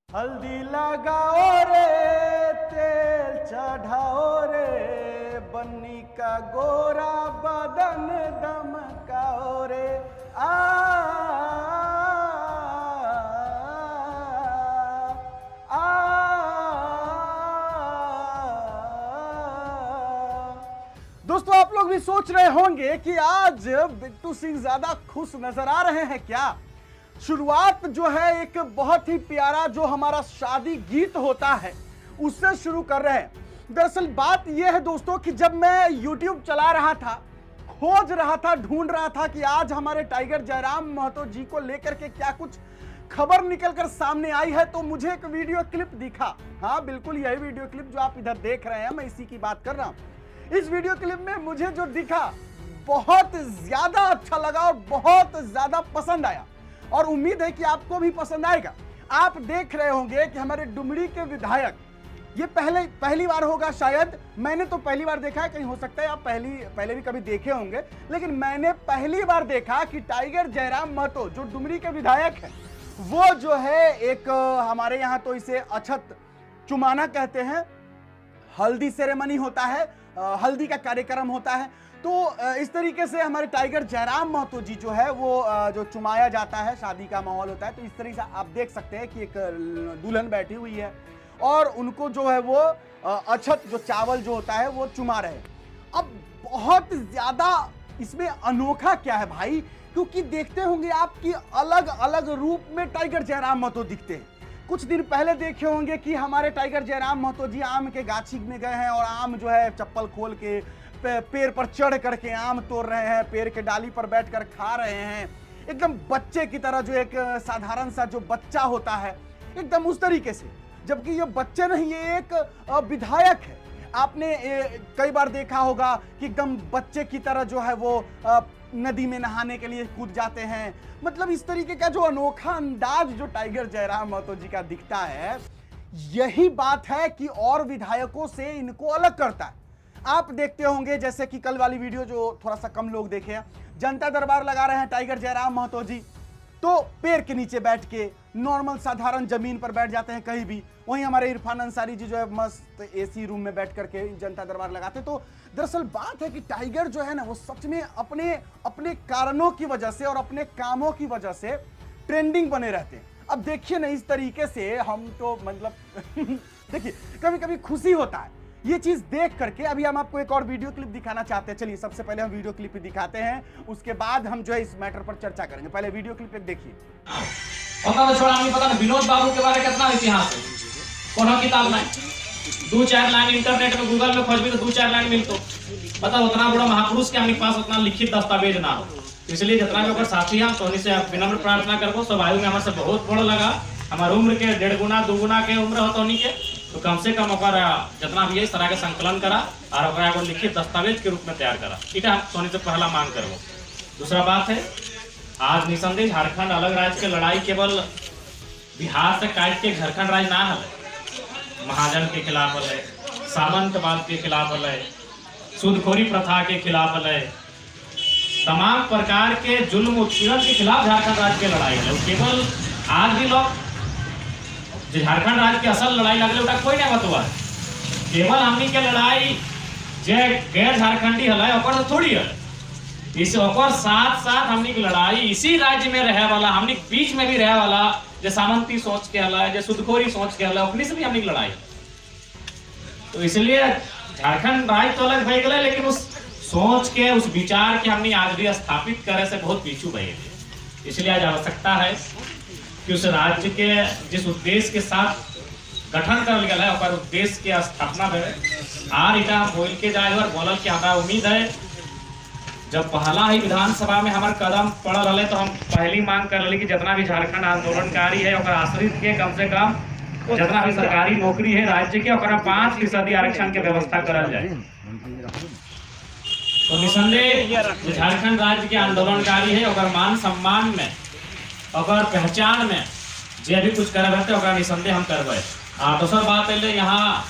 हल्दी लगाओ रे तेल चढ़ाओ रे बन्नी का गोरा बदन दमकाओ रे दोस्तों, आप लोग भी सोच रहे होंगे कि आज बिट्टू सिंह ज्यादा खुश नजर आ रहे हैं क्या। शुरुआत जो है एक बहुत ही प्यारा जो हमारा शादी गीत होता है उससे शुरू कर रहे हैं। दरअसल बात यह है दोस्तों कि जब मैं YouTube चला रहा था, खोज रहा था, ढूंढ रहा था कि आज हमारे टाइगर जयराम महतो जी को लेकर के क्या कुछ खबर निकलकर सामने आई है, तो मुझे एक वीडियो क्लिप दिखा। हाँ बिल्कुल यही वीडियो क्लिप जो आप इधर देख रहे हैं, मैं इसी की बात कर रहा हूं। इस वीडियो क्लिप में मुझे जो दिखा बहुत ज्यादा अच्छा लगा और बहुत ज्यादा पसंद आया और उम्मीद है कि आपको भी पसंद आएगा। आप देख रहे होंगे कि हमारे डुमरी के विधायक, ये पहली बार होगा शायद, मैंने तो पहली बार देखा है, कहीं हो सकता है आप पहले भी कभी देखे होंगे, लेकिन मैंने पहली बार देखा कि टाइगर जयराम महतो जो डुमरी के विधायक हैं, वो जो है एक हमारे यहाँ तो इसे अछत चुमाना कहते हैं, हल्दी सेरेमनी होता है, हल्दी का कार्यक्रम होता है। तो इस तरीके से हमारे टाइगर जयराम महतो जी जो है वो जो चुमाया जाता है, शादी का माहौल होता है। तो इस तरीके से आप देख सकते हैं कि एक दुल्हन बैठी हुई है और उनको जो है वो अछत जो चावल जो होता है वो चुमा रहे हैं। अब बहुत ज्यादा इसमें अनोखा क्या है भाई, क्योंकि देखते होंगे आप कि अलग अलग रूप में टाइगर जयराम महतो दिखते हैं। कुछ दिन पहले देखे होंगे कि हमारे टाइगर जयराम महतो जी आम के गाछी में गए हैं और आम जो है चप्पल खोल के पेड़ पर चढ़ करके आम तोड़ रहे हैं, पेड़ के डाली पर बैठकर खा रहे हैं, एकदम बच्चे की तरह, जो एक साधारण सा जो बच्चा होता है एकदम उस तरीके से। जबकि ये बच्चे नहीं, ये एक विधायक है। आपने कई बार देखा होगा कि एकदम बच्चे की तरह जो है वो नदी में नहाने के लिए कूद जाते हैं। मतलब इस तरीके का जो अनोखा अंदाज जो टाइगर जयराम महतो जी का दिखता है, यही बात है कि और विधायकों से इनको अलग करता है। आप देखते होंगे जैसे कि कल वाली वीडियो जो थोड़ा सा कम लोग देखे हैं, जनता दरबार लगा रहे हैं टाइगर जयराम महतो जी, तो पेड़ के नीचे बैठ के नॉर्मल साधारण जमीन पर बैठ जाते हैं कहीं भी। वहीं हमारे इरफान अंसारी जी जो है मस्त एसी रूम में बैठ करके जनता दरबार लगाते। तो दरअसल बात है कि टाइगर जो है ना वो सच में अपने कारणों की वजह से और अपने कामों की वजह से ट्रेंडिंग बने रहते हैं। अब देखिए ना, इस तरीके से हम तो मतलब देखिए कभी कभी खुशी होता है ये चीज देख करके। अभी हम आपको एक और वीडियो क्लिप दिखाना चाहते हैं। चलिए सबसे पहले हम वीडियो क्लिप दिखाते हैं, उसके बाद हम जो है इस मैटर पर चर्चा करेंगे। पहले वीडियो क्लिप एक देखिए। पता तो छोड़ा नहीं, पता नहीं विनोद बाबू के बारे में कितना इतिहास है, कोनो किताब नहीं, 2-4 लाइन इंटरनेट में गूगल में खोज भी तो 2-4 लाइन मिलतो। पता उतना बड़ा महापुरुष के हमारे पास उतना लिखित दस्तावेज ना हो, इसलिए जितना भी अगर साथी हम तो से विनम्र प्रार्थना करबो। सब आयु में हमारे से बहुत बड़ा लगा, हमारे उम्र के 1.5 गुना 2 गुना के उम्र हो तो के, तो कम से कम ओकर जितना भी है इस तरह के संकलन करा और ओकरा को लिखित दस्तावेज के रूप में तैयार करा। ठीक है, सोनी से पहला मांग करबो। दूसरा बात है, आज निसंदेह झारखंड अलग राज्य के लड़ाई केवल बिहार से काट के झारखंड राज्य ना है, महाजन के खिलाफ है, सामंतवाद के खिलाफ है, सूदखोरी प्रथा के खिलाफ है, तमाम प्रकार के जुल्म उत्पीड़न के खिलाफ झारखंड राज्य की लड़ाई है। केवल आज भी लोग झारखंड राज्य की असल लड़ाई लगले उठा कोई नहीं बतवा, केवल हमनी के लड़ाई जे गैर झारखंडी है ओकर थोड़ी है। इस ओकर साथ साथ हमनी की लड़ाई इसी राज्य में रहे वाला, हमनी बीच में भी रहे वाला जे सामंती सोच के हला, जे सुदखोरी सोच के हला, ओकनी से भी हमनी की लड़ाई। तो इसलिए झारखंड राज्य तो अलग भई गले, लेकिन उस सोच के, उस विचार के हमनी आज भी स्थापित करे से बहुत पीछू भई। इसलिए आज आवश्यकता है कि उस राज्य के जिस उद्देश्य के साथ गठन कर गया है और उद्देश्य के स्थापना में आर इटा बोल के जाए और बोलल के हमारा उम्मीद है। जब पहला ही विधानसभा में हमारे कदम पड़ल रहे तो हम पहली मांग कर रहे कि जितना भी झारखंड आंदोलनकारी है और आश्रित के कम से कम जितना भी सरकारी नौकरी है राज्य के 5% आरक्षण के व्यवस्था करल जाए। तो निसंदेह झारखंड राज्य के आंदोलनकारी है और मान सम्मान में अगर पहचान में जे भी कुछ करे रहते ओकरा निसंदेह हम करबे। दोसर बात है, यहाँ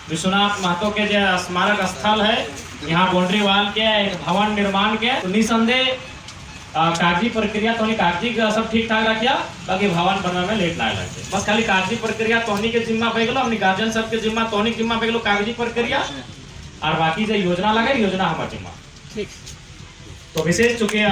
विश्वनाथ महतो के जो स्मारक स्थल है, यहाँ बाउंड्री वाल के एक भवन निर्माण के, तो निसंदेह कागजी प्रक्रिया तो कागजी सब ठीक ठाक रखिया, बाकी भवन बनवा में लेट ना लगे। बस खाली कागजी प्रक्रिया तोहनी के जिम्मा पे गेलो, अपनी गार्जियन सब के जिम्मा तोहनी के जिम्मा पे गेलो कागजी प्रक्रिया, और बाकी जो योजना लगे योजना हमारे जिम्मा। ठीक तो विशेष चुके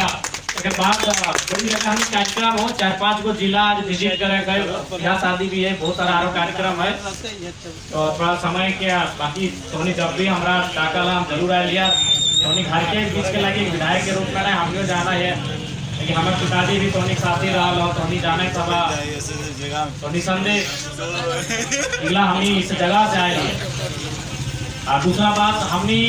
के बाद बड़ी हम कार्यक्रम हो 4-5 गो जिला आज विजिट करे गए, ब्याह शादी भी है, बहुत सारा आरो कार्यक्रम है। तो थोड़ा समय के बाकी तोहनी जब भी हमारा डाकल हम जरूर आ लिया, तोहनी घर के बीच के लगे विधायक के रूप में हम लोग जाना है, लेकिन हमारे पिताजी भी तोहनी साथी रहा, तोहनी जाने सभा तोहनी संदेश हमनी इस जगह से आए हैं। और दूसरा बात हमनी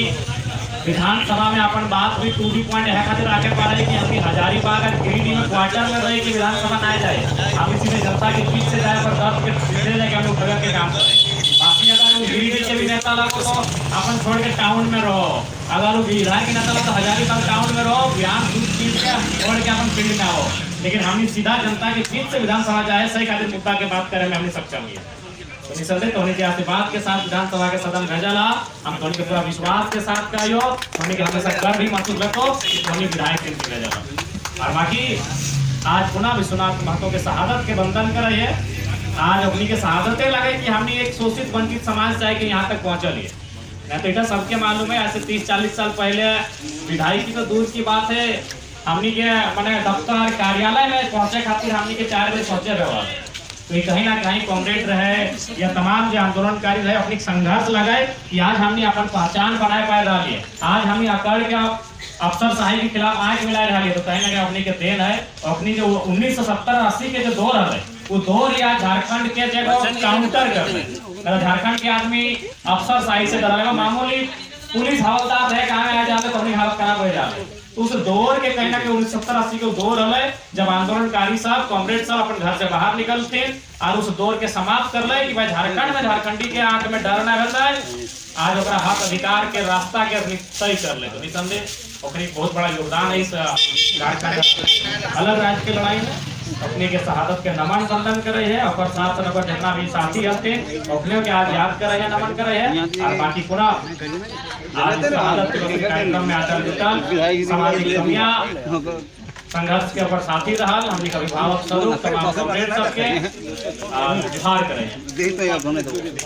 विधानसभा में अपन बात भी टू डी पॉइंट है खातिर आके पा रहे कि हमकी हजारीबाग और गिरिडीह में क्वार्टर में रहे कि विधानसभा ना जाए, हम इसी में जनता के बीच से जाए पर दर्द के सीधे जाके हम लोग प्रगति के काम करें। बाकी अगर वो गिरिडीह के भी नेता लगो तो अपन छोड़ के टाउन में रहो, अगर वो विधायक के नेता लगो तो हजारीबाग टाउन में रहो, बयान चीज के छोड़ के अपन फील्ड में आओ, लेकिन हम सीधा जनता के बीच से विधानसभा जाए सही खातिर मुद्दा के बात करे में हमने सक्षम है। तो निसंदेह तोहनी के आशीर्वाद के साथ विधानसभा के सदन भेजला, हम तोहनी के पूरा विश्वास के साथ कहियो, तोहनी के हमेशा गर्व भी महसूस रखो कि तोहनी विधायक के भेजला। और बाकी आज पुनः विश्वनाथ महतो के शहादत के बंधन कर रही है, आज अपनी के शहादतें लगे कि हमने एक शोषित वंचित समाज से कि यहाँ तक पहुंचल है। नहीं तो इतना सबके मालूम है, ऐसे 30-40 साल पहले विधायक की तो दूर की बात है, हमनी के मैंने दफ्तर कार्यालय में पहुंचे खातिर हमनी के 4 बजे पहुंचे रहे। तो ये कहीं ना कहीं कांग्रेस रहे या तमाम जो आंदोलनकारी रहे अपनी संघर्ष लगाए कि आज हमने अपन पहचान बनाए पाए रही है, आज हमने अकड़ के अफसर शाही के खिलाफ आंख मिलाए रही है। तो कहीं ना कहीं अपनी के देन है, अपनी जो 1970-80 के जो दौर है वो दौर या झारखंड के जगह काउंटर कर रहे। झारखंड के आदमी अफसर शाही से डरा, मामूली पुलिस हवलदार रहे कहाँ आ जाते तो अपनी हालत खराब हो जाते। तो उस दौर के कहीं ना कहीं 1970-80 के दौर है जब आंदोलनकारी सब कांग्रेस सब अपन घर से बाहर निकलते और उस दौर के समाप्त कर ले कि भाई झारखंड में झारखंडी के आंख में डर न रहता है, आज ओकरा हक अधिकार के रास्ता के तय कर ले। तो निसंदेह ओकरी बहुत बड़ा योगदान है इस अलग राज्य के लड़ाई में, अपने के शहादत के नमन संदन करे है और साथ साथ जितना भी साथी हते अपने के आज याद करे है, नमन करे है। और बाकी पूरा आज शहादत के कार्यक्रम में आचरण जुटल सामाजिक कमियां संघर्ष के ऊपर साथी रहा, हमने कभी अभिभावक स्वरूप तमाम कांग्रेस सबके जोहार करें।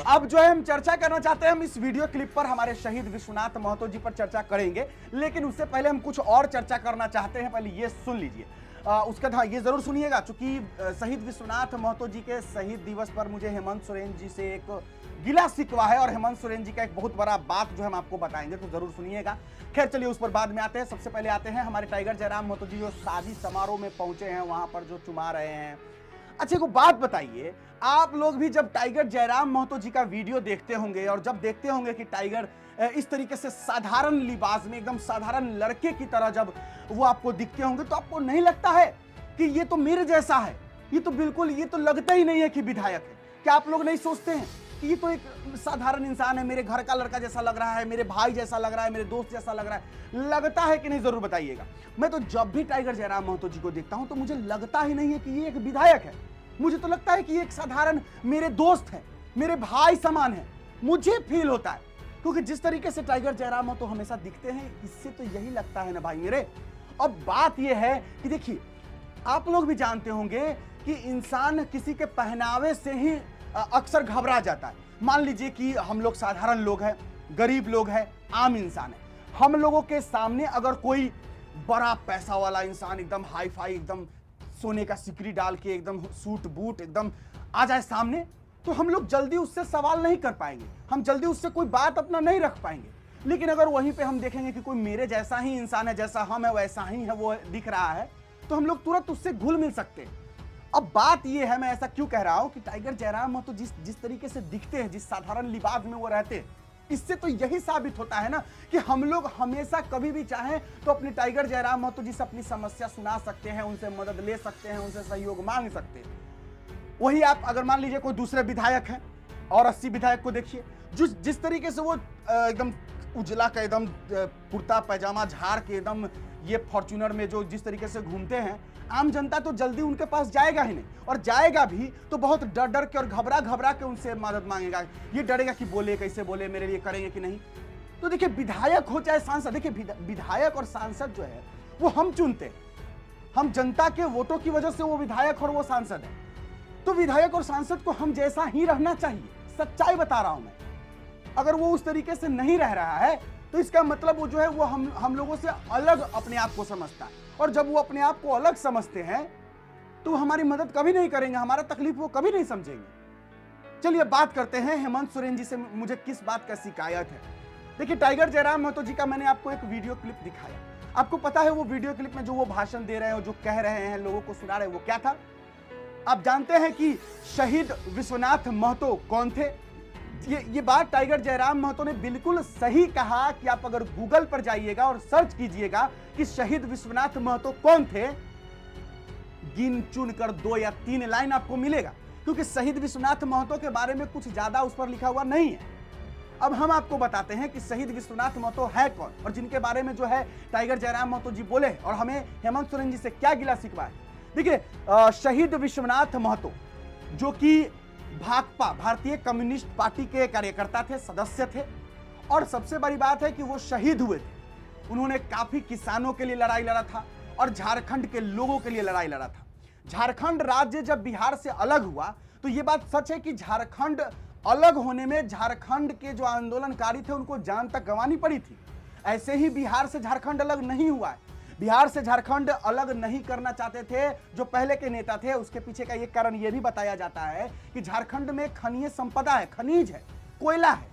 अब जो है हम चर्चा करना चाहते हैं, हम इस वीडियो क्लिप पर हमारे शहीद विश्वनाथ महतो जी पर चर्चा करेंगे, लेकिन उससे पहले हम कुछ और चर्चा करना चाहते हैं। पहले ये सुन लीजिए, उसका ये जरूर सुनिएगा, चूंकि शहीद विश्वनाथ महतो जी के शहीद दिवस पर मुझे हेमंत सोरेन जी से एक गिला शिकवा है और हेमंत सोरेन जी का एक बहुत बड़ा बात जो हम आपको बताएंगे, तो जरूर सुनिएगा। खैर चलिए उस पर बाद में आते हैं। सबसे पहले आते हैं हमारे टाइगर जयराम महतो जी जो शादी समारोह में पहुंचे हैं, वहां पर जो चुमा रहे हैं। अच्छा को बात बताइए, आप लोग भी जब टाइगर जयराम महतो जी का वीडियो देखते होंगे और जब देखते होंगे कि टाइगर इस तरीके से साधारण लिबास में एकदम साधारण लड़के की तरह जब वो आपको दिखते होंगे, तो आपको नहीं लगता है कि ये तो मेरे जैसा है, ये तो बिल्कुल, ये तो लगता ही नहीं है कि विधायक है। क्या आप लोग नहीं सोचते हैं कि ये तो एक साधारण इंसान है, मेरे घर का लड़का जैसा लग रहा है, मेरे भाई जैसा लग रहा है, मेरे दोस्त जैसा लग रहा है? लगता है कि नहीं, जरूर बताइएगा। मैं तो जब भी टाइगर जयराम महतो जी को देखता हूं तो मुझे लगता ही नहीं है कि ये एक विधायक है, मुझे तो लगता है कि ये एक साधारण मेरे दोस्त है, मेरे भाई समान है, मुझे फील होता है। क्योंकि जिस तरीके से टाइगर जयराम महतो हमेशा दिखते हैं, इससे तो यही लगता है ना भाई मेरे। अब बात यह है कि देखिए, आप लोग भी जानते होंगे कि इंसान किसी के पहनावे से ही अक्सर घबरा जाता है। मान लीजिए कि हम लोग साधारण लोग हैं, गरीब लोग हैं, आम इंसान है, हम लोगों के सामने अगर कोई बड़ा पैसा वाला इंसान एकदम हाई फाई, एकदम सोने का सिकरी डाल के, एकदम सूट बूट एकदम आ जाए सामने, तो हम लोग जल्दी उससे सवाल नहीं कर पाएंगे, हम जल्दी उससे कोई बात अपना नहीं रख पाएंगे। लेकिन अगर वहीं पे हम देखेंगे कि कोई मेरे जैसा ही इंसान है, जैसा हम है वैसा ही है वो दिख रहा है, तो हम लोग तुरंत उससे घुल मिल सकते हैं। अब बात ये है, मैं ऐसा क्यों कह रहा हूं कि टाइगर जयराम महतो जिस तरीके से दिखते हैं, जिस साधारण लिबास में वो रहते हैं, इससे तो यही साबित होता है ना कि हम लोग हमेशा कभी भी चाहें तो अपने टाइगर जयराम महतो जी से अपनी समस्या सुना सकते हैं, उनसे मदद ले सकते हैं, उनसे सहयोग मांग सकते हैं। वही आप अगर मान लीजिए कोई दूसरे विधायक हैं और 80 विधायक को देखिए, जिस तरीके से वो एकदम उजला का एकदम कुर्ता पैजामा झाड़ के एकदम ये फॉर्च्यूनर में जो जिस तरीके से घूमते हैं, आम जनता तो जल्दी उनके पास जाएगा ही नहीं, और जाएगा भी तो बहुत डर डर के और घबरा के उनसे मदद मांगेगा। ये डरेगा कि बोले कैसे बोले, मेरे लिए करेंगे कि नहीं। तो देखिए, विधायक हो चाहे सांसद, देखिए विधायक और सांसद जो है वो हम चुनते हैं, हम जनता के वोटों की वजह से वो विधायक और वो सांसद है, तो विधायक और सांसद को हम जैसा ही रहना चाहिए। सच्चाई बता रहा हूं मैं। अगर वो उस तरीके से नहीं रह रहा है तो इसका मतलब वो जो है वो हम लोगों से अलग अपने आप को समझता है, और जब वो अपने आप को अलग समझते हैं तो हमारी मदद कभी नहीं करेंगे, हमारा तकलीफ वो कभी नहीं समझेंगे। चलिए बात करते हैं हेमंत सोरेन जी से मुझे किस बात का शिकायत है। देखिए, टाइगर जयराम महतो जी का मैंने आपको एक वीडियो क्लिप दिखाया। आपको पता है वो वीडियो क्लिप में जो वो भाषण दे रहे हैं, जो कह रहे हैं, लोगों को सुना रहे हैं, वो क्या था? आप जानते हैं कि शहीद विश्वनाथ महतो कौन थे? ये बात टाइगर जयराम महतो ने बिल्कुल सही कहा कि आप अगर गूगल पर जाइएगा और सर्च कीजिएगा कि शहीद विश्वनाथ महतो कौन थे, गिन चुन कर 2 या 3 लाइन आपको मिलेगा, क्योंकि शहीद विश्वनाथ महतो के बारे में कुछ ज्यादा उस पर लिखा हुआ नहीं है। अब हम आपको बताते हैं कि शहीद विश्वनाथ महतो है कौन, और जिनके बारे में जो है टाइगर जयराम महतो जी बोले और हमें हेमंत सोरेन जी से क्या गिला शिकवा है। देखिए, शहीद विश्वनाथ महतो जो कि भाकपा, भारतीय कम्युनिस्ट पार्टी के कार्यकर्ता थे, सदस्य थे, और सबसे बड़ी बात है कि वो शहीद हुए थे। उन्होंने काफी किसानों के लिए लड़ाई लड़ा था और झारखंड के लोगों के लिए लड़ाई लड़ा था। झारखंड राज्य जब बिहार से अलग हुआ तो ये बात सच है कि झारखंड अलग होने में झारखंड के जो आंदोलनकारी थे उनको जान तक गंवानी पड़ी थी। ऐसे ही बिहार से झारखंड अलग नहीं हुआ है। बिहार से झारखंड अलग नहीं करना चाहते थे जो पहले के नेता थे। उसके पीछे का एक कारण यह भी बताया जाता है कि झारखंड में खनिज संपदा है, खनिज है, कोयला है।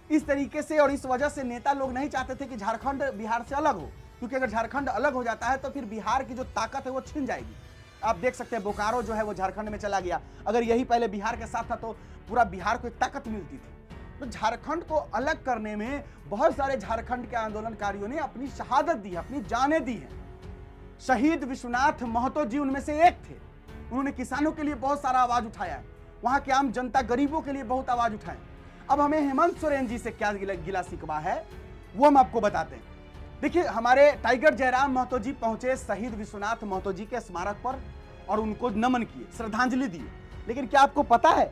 इस तरीके से और इस वजह से नेता लोग नहीं चाहते थे कि झारखंड बिहार से अलग हो, क्योंकि अगर झारखंड अलग हो जाता है तो फिर बिहार की जो ताकत है वो छिन जाएगी। आप देख सकते हैं बोकारो जो है वो झारखंड में चला गया। अगर यही पहले बिहार के साथ था तो पूरा बिहार को एक ताकत मिलती थी। तो झारखंड को अलग करने में बहुत सारे झारखंड के आंदोलनकारियों ने अपनी शहादत दी है, अपनी जानें दी हैं। शहीद विश्वनाथ महतो जी उनमें से एक थे। उन्होंने किसानों के लिए बहुत सारा आवाज उठाया है, वहां के आम जनता गरीबों के लिए बहुत आवाज उठाए। अब हमें हेमंत सोरेन जी से क्या गिला शिकवा है वो हम आपको बताते हैं। देखिए, हमारे टाइगर जयराम महतो जी पहुंचे शहीद विश्वनाथ महतो जी के स्मारक पर और उनको नमन किए, श्रद्धांजलि दी। लेकिन क्या आपको पता है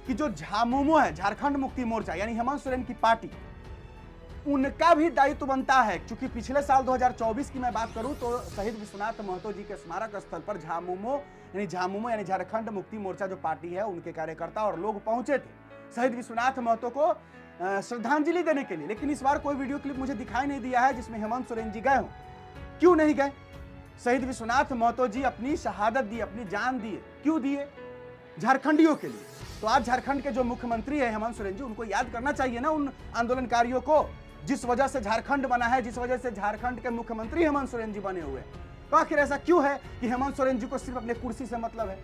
कि जो झामुमो है, झारखंड मुक्ति मोर्चा, यानी हेमंत सोरेन की पार्टी, उनका भी दायित्व बनता है। क्योंकि पिछले साल 2024 की मैं बात करूं तो शहीद विश्वनाथ महतो जी के स्मारक स्थल पर झामुमो यानी झारखंड मुक्ति मोर्चा जो पार्टी है, उनके कार्यकर्ता और लोग पहुंचे थे शहीद विश्वनाथ महतो को श्रद्धांजलि देने के लिए। लेकिन इस बार कोई वीडियो क्लिप मुझे दिखाई नहीं दिया है जिसमें हेमंत सोरेन जी गए हों। क्यों नहीं गए? शहीद विश्वनाथ महतो जी अपनी शहादत दी, अपनी जान दिए। क्यों दिए? झारखंडियों के लिए। तो आज झारखंड के जो मुख्यमंत्री है हेमंत सोरेन जी, उनको याद करना चाहिए ना उन आंदोलनकारियों को जिस वजह से झारखंड बना है, जिस वजह से झारखंड के मुख्यमंत्री हेमंत सोरेन जी बने हुए। तो आखिर ऐसा क्यों है कि हेमंत सोरेन जी को सिर्फ अपने कुर्सी से मतलब है,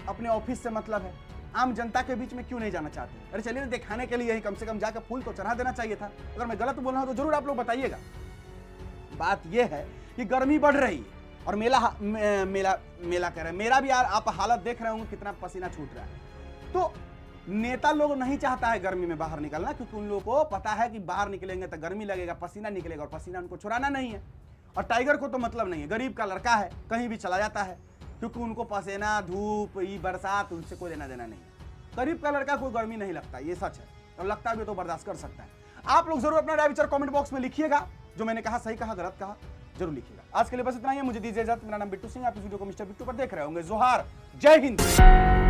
अपने ऑफिस से मतलब है, आम जनता के बीच में क्यों नहीं जाना चाहते? अरे चलिए, दिखाने के लिए ही कम से कम जाकर फूल तो चढ़ा देना चाहिए था। अगर मैं गलत बोल रहा हूं तो जरूर आप लोग बताइएगा। बात यह है कि गर्मी बढ़ रही है और मेला कह रहे हैं, मेरा भी आप हालत देख रहे होंगे कितना पसीना छूट रहा है। तो नेता लोग नहीं चाहता है गर्मी में बाहर निकलना, क्योंकि उन लोगों को पता है कि बाहर निकलेंगे तो गर्मी लगेगा, पसीना निकलेगा और पसीना उनको छुड़ाना नहीं है। और टाइगर को तो मतलब नहीं है, गरीब का लड़का है, कहीं भी चला जाता है, क्योंकि उनको पसीना, धूप, बरसात, उनसे कोई लेना देना नहीं है। गरीब का लड़का कोई गर्मी नहीं लगता, ये सच है, और लगता भी तो बर्दाश्त कर सकता है। आप लोग जरूर अपना राय विचार कमेंट बॉक्स में लिखिएगा। जो मैंने कहा सही कहा, गलत कहा, जरूर लिखिएगा। आज के लिए बस इतना ही है। मुझे दीजिए इजाजत। मेरा नाम बिट्टू सिंह, आप इस वीडियो को मिस्टर बिट्टू पर देख रहे होंगे। जोहार, जय हिंद।